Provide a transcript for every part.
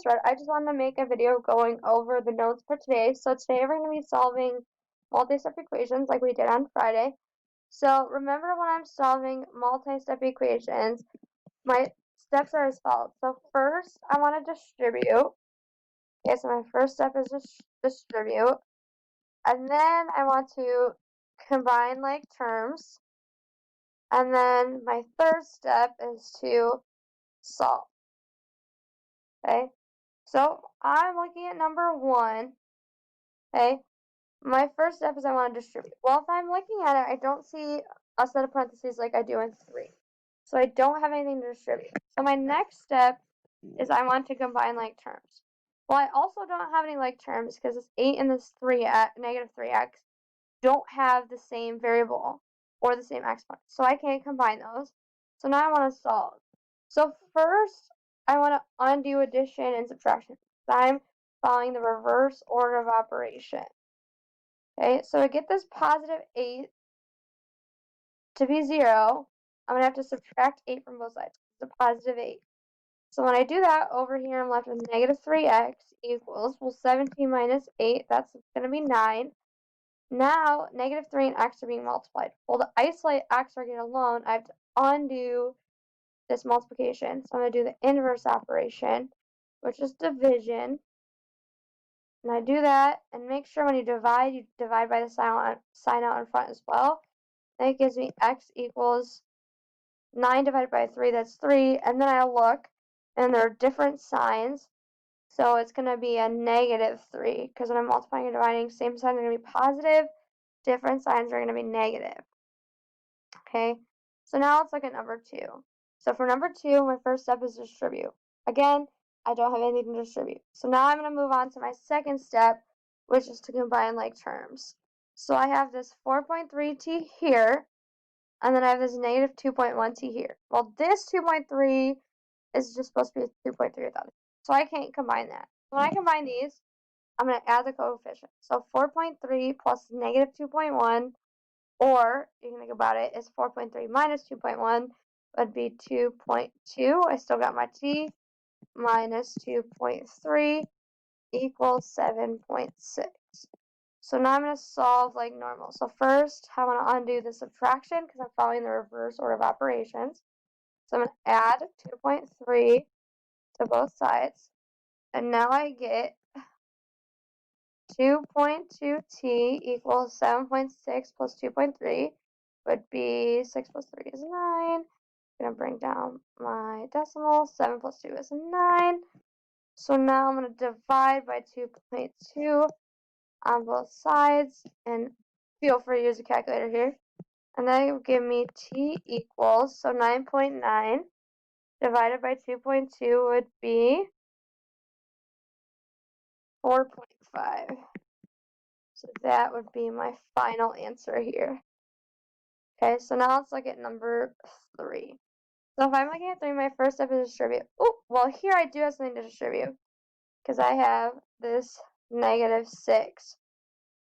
I just wanted to make a video going over the notes for today. So today we're going to be solving multi-step equations like we did on Friday. So remember, when I'm solving multi-step equations, my steps are as follows. So first I want to distribute. Okay, so my first step is distribute. And then I want to combine like terms. And then my third step is to solve. Okay, so I'm looking at number 1. Okay, my first step is I want to distribute. Well, if I'm looking at it, I don't see a set of parentheses like I do in 3. So I don't have anything to distribute. So my next step is I want to combine like terms. Well, I also don't have any like terms because this 8 and this 3x, negative 3x, don't have the same variable or the same exponent. So I can't combine those. So now I want to solve. So first, I want to undo addition and subtraction. I'm following the reverse order of operation. Okay, so to get this positive 8 to be 0, I'm going to have to subtract 8 from both sides. It's a positive 8. So when I do that, over here I'm left with negative 3x equals, well, 17 minus 8, that's going to be 9. Now, negative 3 and x are being multiplied. Well, to isolate x or get alone, I have to undo this multiplication. So I'm going to do the inverse operation, which is division. And I do that, and make sure when you divide by the sign out in front as well. That gives me x equals 9 divided by 3, that's 3. And then I look, and there are different signs. So it's going to be a negative 3, because when I'm multiplying and dividing, same signs are going to be positive, different signs are going to be negative. Okay, so now let's look at number 2. So for number 2, my first step is distribute. Again, I don't have anything to distribute. So now I'm going to move on to my second step, which is to combine like terms. So I have this 4.3t here, and then I have this negative 2.1t here. Well, this 2.3 is just supposed to be 2.3 without it. So I can't combine that. When I combine these, I'm going to add the coefficient. So 4.3 plus negative 2.1, or you can think about it as 4.3 minus 2.1 would be 2.2. I still got my t, minus 2.3 equals 7.6. So now I'm going to solve like normal. So first, I want to undo the subtraction because I'm following the reverse order of operations. So I'm going to add 2.3 to both sides. And now I get 2.2t equals 7.6 plus 2.3 would be 6 plus 3 is 9. I'm going to bring down my decimal. 7 plus 2 is 9. So now I'm going to divide by 2.2 on both sides, and feel free to use a calculator here. And that will give me t equals, so 9.9 divided by 2.2 would be 4.5. So that would be my final answer here. Okay, so now let's look at number 3. So if I'm looking at 3, my first step is distribute. Oh, well, here I do have something to distribute because I have this negative 6.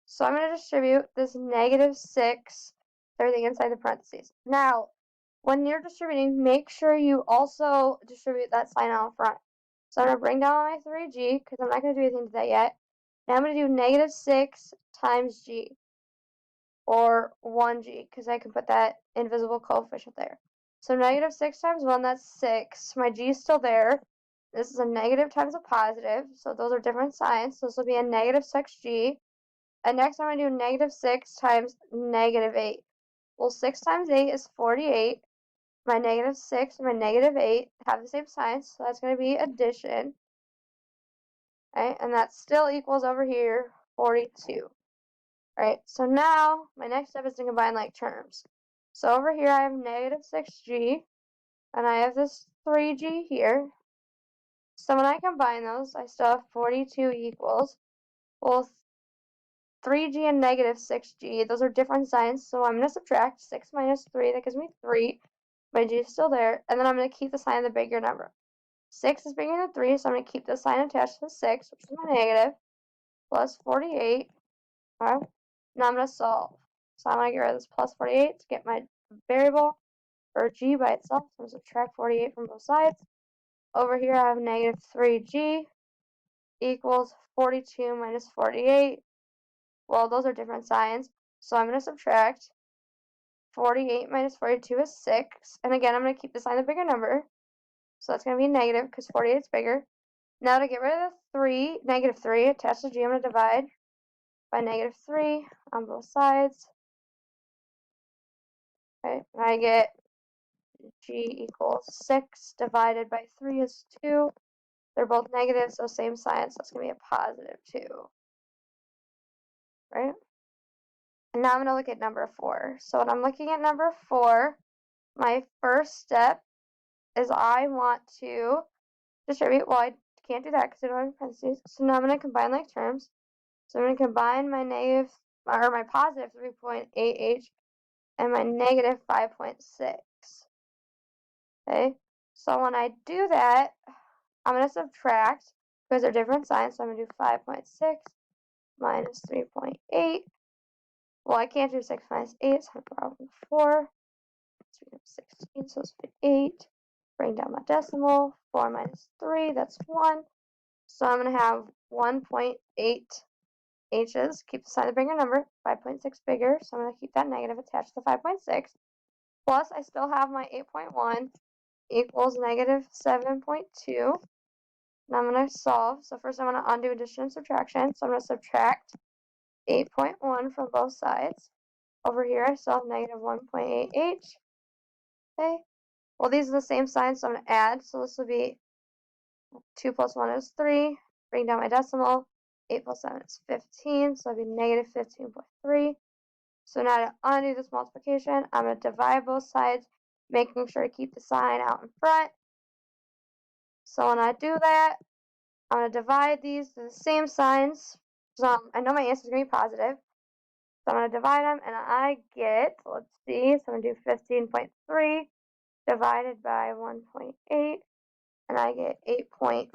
So I'm going to distribute this negative 6 to everything inside the parentheses. Now, when you're distributing, make sure you also distribute that sign out front. So I'm going to bring down my 3g because I'm not going to do anything to that yet. Now I'm going to do negative 6 times g, or 1g, because I can put that invisible coefficient there. So negative 6 times 1, that's 6. My g is still there. This is a negative times a positive, so those are different signs. So this will be a negative 6g. And next I'm going to do negative 6 times negative 8. Well, 6 times 8 is 48. My negative 6 and my negative 8 have the same signs, so that's going to be addition. Okay, and that still equals over here 42. Alright, so now my next step is to combine like terms. So over here I have negative 6g, and I have this 3g here. So when I combine those, I still have 42 equals, well, 3g and negative 6g, those are different signs, so I'm going to subtract 6 minus 3, that gives me 3. My g is still there, and then I'm going to keep the sign of the bigger number. 6 is bigger than 3, so I'm going to keep the sign attached to the 6, which is my negative, plus 48. Okay. Now I'm going to solve. So I'm going to get rid of this plus 48 to get my variable, or g by itself. So I'm going to subtract 48 from both sides. Over here I have negative 3g. equals 42 minus 48. Well, those are different signs, so I'm going to subtract. 48 minus 42 is 6. And again, I'm going to keep the sign the bigger number. So that's going to be negative because 48 is bigger. Now to get rid of the 3, negative 3, attached to g, I'm going to divide by negative 3 on both sides. Okay, and I get g equals 6 divided by 3 is 2. They're both negative, so same sign, so it's going to be a positive 2. Right? And now I'm going to look at number 4. So when I'm looking at number 4, my first step is I want to distribute. Well, I can't do that because I don't have parentheses. So now I'm going to combine like terms. So I'm going to combine my positive 3.8h and my negative 5.6. Okay, so when I do that, I'm going to subtract because they're different signs. So I'm going to do 5.6 minus 3.8. Well, I can't do 6 minus 8, so I'm going to go 4. 16, so it's 8. Bring down my decimal. 4 minus 3, that's 1. So I'm going to have 1.8 h's. Keep the sign of the bigger number. 5.6 bigger, so I'm going to keep that negative attached to 5.6. Plus, I still have my 8.1 equals negative 7.2. Now I'm going to solve. So first I'm going to undo addition and subtraction. So I'm going to subtract 8.1 from both sides. Over here I still have negative 1.8h. Okay. Well, these are the same signs, so I'm going to add. So this will be 2 plus 1 is 3. Bring down my decimal. 8 plus 7 is 15, so that'll be negative 15.3. So now to undo this multiplication, I'm going to divide both sides, making sure to keep the sign out in front. So when I do that, I'm going to divide these to the same signs. So I know my answer is going to be positive. So I'm going to divide them, and I get, let's see, so I'm going to do 15.3 divided by 1.8, and I get 8.5.